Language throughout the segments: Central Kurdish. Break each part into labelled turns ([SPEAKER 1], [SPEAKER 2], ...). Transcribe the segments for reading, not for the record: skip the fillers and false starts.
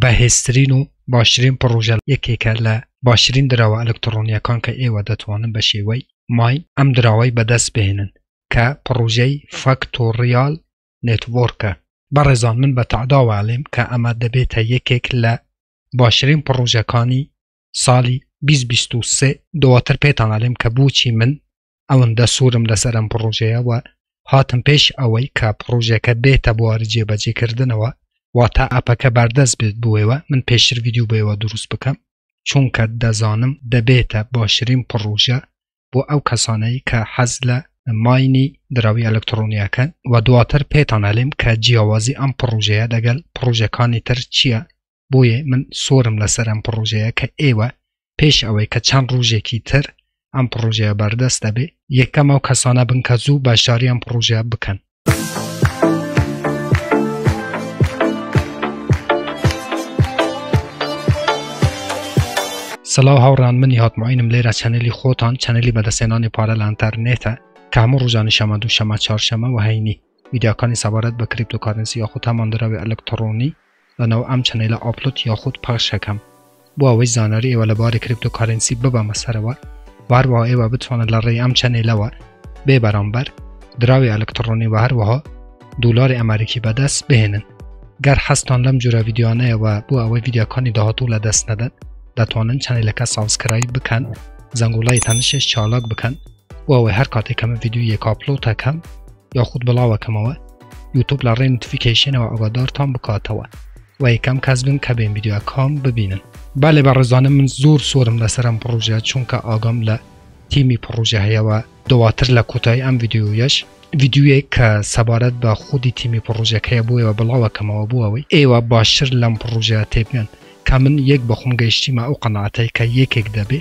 [SPEAKER 1] بەهێزترین و باشترین پڕۆژە یەکێکە لە باشترین دراوە ئەلکترۆنیەکان کە ئێوە دەتوانن بە شێوەی ماین ئەم دراوەی بەدەست بهێنن کە پڕۆژەی فاکتۆریال نێتوۆرکە. بەڕێزان من بە تەعداوەڵێم کە ئەمە دەبێتە یەکێک لە باشترین پڕۆژەکانی ساڵی 2023 دواتر پێتان ئەڵێم کە بۆچی من ئەوەندە سوورم لەسەر ئەم پڕۆژەیە و هاتم پێش ئەوەی کە پڕۆژەکە بێتە بواری جێبەجێکردنەوە واتە ئەپەکە بەردەست بێت بووەوە من پێشتر ڤیدیو بێەوە دروست بکەم چونکە دەزانم دەبێتە باشترین پڕۆژە بۆ ئەو کەسانەی کە حەز لە ماینی دراوی ئەلکترۆنیەکەن و دواتر پێتان ئەڵێم کە جیاوازی ئەم پڕۆژەیە لەگەڵ پڕۆژەکانی تر چییە بۆیە من سۆرم لەسەر ئەم پڕۆژەیە کە ئێوە پێش ئەوەی کە چەند ڕۆژێکی تر ئەم پڕۆژەیە بەردەست دەبێ یەکەم ئەو کەسانە بن کە زوو باشداری ئەم پڕۆژەیە بکەن. سلااو هاوڕان منی هاتمعینم لێرە چەنەلی خۆتان چەنەلی بەدەستێنانی پارە لە ئەنتەرنێتە کە هەموو ڕۆژانی شەمە دوو شەمە چوارشەمە و هەینی ویدیۆکانی سەبارەت بە کریپتۆکارنسی یاخود هەمان دراوی ئەلکترۆنی لەناو ئەم چەنەلە ئاپلۆد یاخود پەخشەکەم بۆ ئەوەی زانەری ئێوە لەبارەی کریپتۆکارنسی ببەمە سەرەوە و هەروەها ئێوە بتوانن لە ڕێی ئەم چەنەلەوە بێ بەرامبەر دراوی ئەلکترۆنی و هەروەها دۆلاری ئەمریکی بەدەست بهێنن. گەر حەستان لەم جورە ڤیدیۆانەیەوە بۆ ئەوەی ڤیدیۆکانی داهاتوو لەدەست نەدەن دەتوانن چەنەلەکە سابسکرایب بکەن زەنگوڵای تەنشش چالاک بکەن بۆ ئەوەی هەر کاتێک کەمە ڤیدیۆیەک ئاپلۆد دەکەم یاخود بڵاوەکەمەوە یوتیوب لە ڕێی نۆتیفیکیشنەوە ئاگادارتان بکاتەوە و یەکەم کەس بن کە بێن ڤیدیۆکەم ببینن. بالێ بەڕێزانم من زۆر سۆرم لەسەر ئەم پڕۆژە چونکە ئاگام لە تیمی پڕۆژە هەیەوە دواتر لە کۆتایی ئەم ڤیدیۆیەش ڤیدیۆیەک کە سەبارەت بە خودی تیمی پڕۆژەکەیە بۆ ئێوە بڵاوەکەمەوە بۆ ئەوەی ئێوە باشتر لەم پڕۆژە تێبگەن کە من یەک بەخۆم گەیشتیمە ئەو قەناعەتەی کە یەکێک دەبێ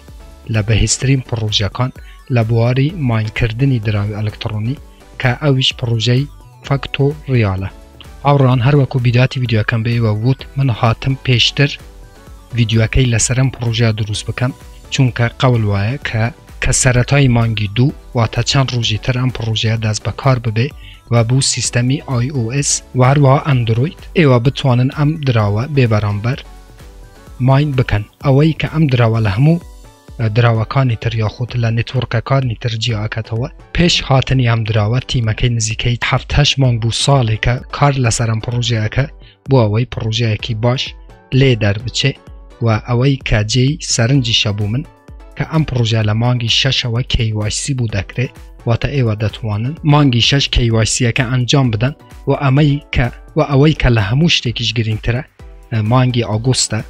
[SPEAKER 1] لە بەهێزترین پڕۆژەکان لە بواری ماینکردنی دراوی ئەلکترۆنی کە ئەویش پڕۆژەی فاکتۆریالە. هاوڕان هەروەکو بیداتی ڤیدیۆکەم بە ئێوە وت من هاتم پێشتر ڤیدیۆەکەی لەسەرم پڕۆژە دروست بکەم چونکە قەول وایە کە سەرەتای مانگی دوو واتە چەند ڕۆژی تر ئەم پڕۆژەیە دەست بەکار ببێ و بوو سیستەمی iOS و هەروەها ئەندروید ئێوە بتوانن ئەم دراوە بێ بەرامبەر ماین بکەن ئەوەی کە ئەم دراوە لە هەموو دراوەکانی تر یاخود لە نێتوۆرکەکانی تر جیاکەتەوە پێش هاتنی ئەم دراوە تیمەکەی نزیکەی 7 مانگ بوو ساڵێکە کار لەسەر ئەم پڕۆژەیەکە بۆ ئەوەی پڕۆژەیەکی باش لێ دەربچێ و ئەوەی کە جێی سەرنجی شەبوو من کە ئەم پڕۆژە لە مانگی 6ەوە KYC بوو دەکرێت واتە ئێوە دەتوانن مانگی 6 KYCەکە ئەنجام بدەن و ئەوەی کە لە هەموو شتێکیش گرنگترە مانگی ئاگۆستە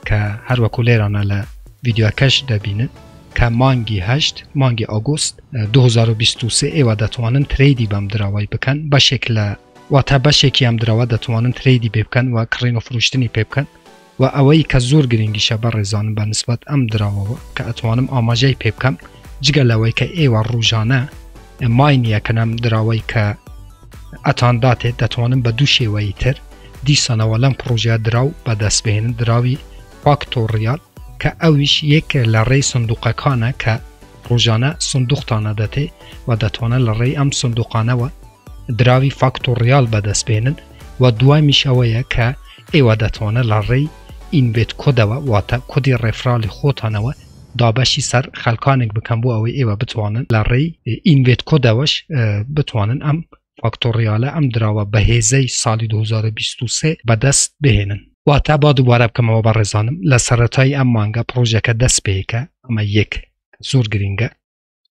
[SPEAKER 1] کە هەروەکو لێرانە لە ڤیدیۆکەش دەبینن کە مانگی 8 مانگی ئاگۆست 2023 ئێوە دەتوانن ترێدی بەم دراوەی بکەن بەشێک لە واتە بەشێکی ئەم دراوە دەتوانن ترێدی پێ بکەن و کڕین و فروشتنی پێ بکەن و ئەوەی کە زۆر گرنگیشە بەڕێزانم بە نسبەت ئەم دراوەوە کە ئەتوانم ئاماژەی پێ بکەم جگە لەوەی کە ئێوە ڕۆژانە ماینیەکەن ئەم دراوەی کە ئەتانداتێت دەتوانم بە دوو شێوەی تر دیسانەوە لەم پڕۆژە دراو بەدەست بهێنن دراوی فاکتۆریال کە ئەویش یەک لە ڕێی سندوقەکانە کە ڕۆژانە سندوقتانە دەتێ و دەتوانە لە ڕێی ئەم سندوقانەوە دراوی فاکتۆریال بەدەست بێنن و دوایمیش ئەوەیە کە ئێوە دەتوانە لە ڕێی ئینڤێت کۆدەوە واتە کۆدی ڕێفرالی خۆتانەوە دابەشی سەر خەلکانێک بکەم بۆ ئەوەی ئێوە بتوانن لە ڕێی ئینڤێت کۆدەوەش بتوانن ئەم فاکتۆریالە ئەم دراوە بەهێزەی ساڵی 2023 بەدەست بهێنن. واتە با دووبارە بکەمەوە بەڕێزانم لە سەرەتای ئەم مانگە پڕۆژەکە دەست پێیەکە ئەمە یەک زۆر گرنگە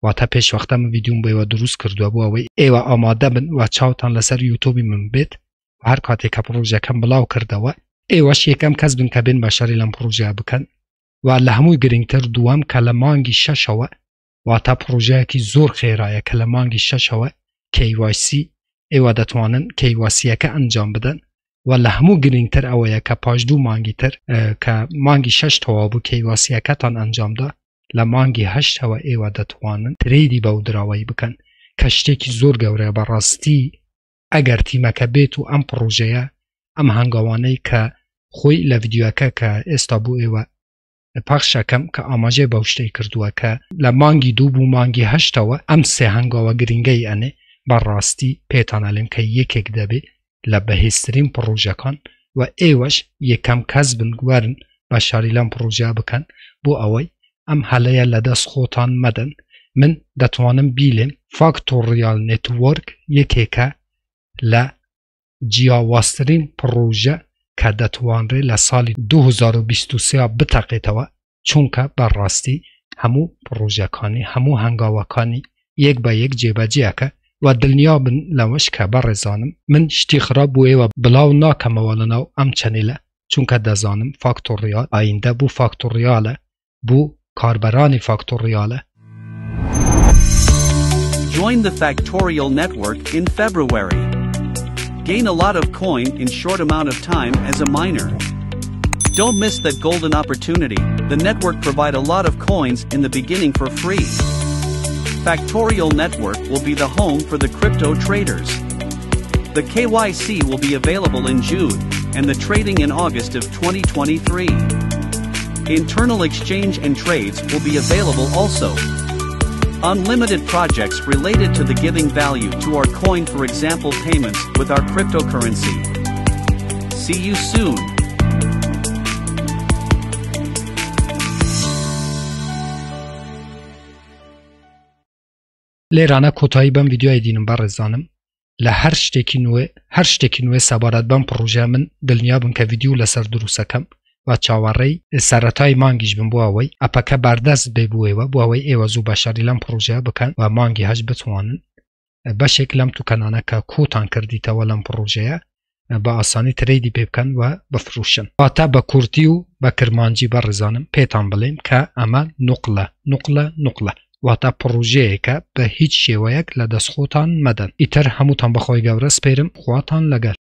[SPEAKER 1] واتە پێش وەختە من ڤیدیۆم بۆ ئێوە دروست کردووە بۆ ئەوەی ئێوە ئامادە بن و چاوتان لەسەر یوتیوبی من بێت هەر کاتێک کە پڕۆژەکەم بڵاو کردەوە ئێوەش یەکەم کەس بن کە بێن بەشاری لەم پڕۆژە بکەن و لە هەمووی گرنگتر دووەم کە لە مانگی 6ەوە واتە پڕۆژەیەکی زۆر خێرایە کە لە مانگی 6ەوە KYC ئێوە دەتوانن KYCەکە ئەنجام بدەن و لە هەموو گرنگتر ئەوەیە کە پاش دوو مانگی تر کە مانگی 6 تەواو بوو KYCەکەتان ئەنجامدا لە مانگی 8ەوە ئێوە دەتوانن ترێدی بەو دراوەی بکەن کە شتێکی زۆر گەورەیە بەڕاستی ئەگەر تیمەکە بێت و ئەم پڕۆژەیە ئەم هەنگاوانەی کە خۆی لە ڤیدیۆەکە کە ئێستا بوو ئێوە پەخشەکەم کە ئاماژێ بەو شتەی کردووە کە لە مانگی 2 بوو مانگی 8ەوە ئەم سێ هەنگاوە گرنگەی ئەنێ بەڕاستی پێتان ئەڵێم کە یەکێک دەبێت لە بەهێزترین پڕۆژەکان و ایوش یکم کس بنگورن بشاریلان پروژه بکن بو اوی ام حاله لدست خوتان مدن من دتوانم بیلم فاکتوریال نتورک یکی که جیاواسترین پروژه که دتوان ری لسال 2023 بتقیتوا چونکه بر راستی همو پروژه کانی همو هنگاوه کانی یک با یک جیبجیه که و دلنیا بن لوش که بر رزانم من شتی خراب بوی و بلاو ناکموالناو ام چنیله چونکه دزانم فاکتوریال آینده بو فاکتوریاله بو کاربرانی فاکتوریاله.
[SPEAKER 2] Join the Factorial network in February. Gain a lot of coin in short amount of time as a miner. Don't miss that golden opportunity. The network provide a lot of coins in the beginning for free. Factorial network will be the home for the crypto traders. The KYC will be available in June and the trading in August of 2023. Internal exchange and trades will be available also. Unlimited projects related to the giving value to our coin, for example payments with our cryptocurrency. See you soon.
[SPEAKER 1] لیرانه کوتاهی بم ویدیو دینم برزانم لهر شتێکی نوێ سەبارەت بەم پڕۆژە من دڵنیابم کە ویدیو لەسەر دروستەکەم و چاوەڕێی سەرەتای مانگیش بم بۆ ئەوەی ئەپەکە بەردەست بێ بووەوە بۆ ئەوەی ئێوە زوو بەشاری لەم پڕۆژەیە بکەن و مانگی هەش بتوانن بەشێک لەم توکەنانە کە کوتان کردیتەوە لەم پڕۆژەیە بە ئاسانی ترێدی پێ بکەن و بفروشن. واتە بە کورتی و بە کرمانجی بەڕێزانم پێتان بڵێم کە ئەمە نوقلە واتە پڕۆژەیەکە بە هیچ شێوەیەک لە دەستخۆتان مەدەن. ئیتر هەمووتان بەخۆی گەورە سپێرم خواتان لەگەڵ.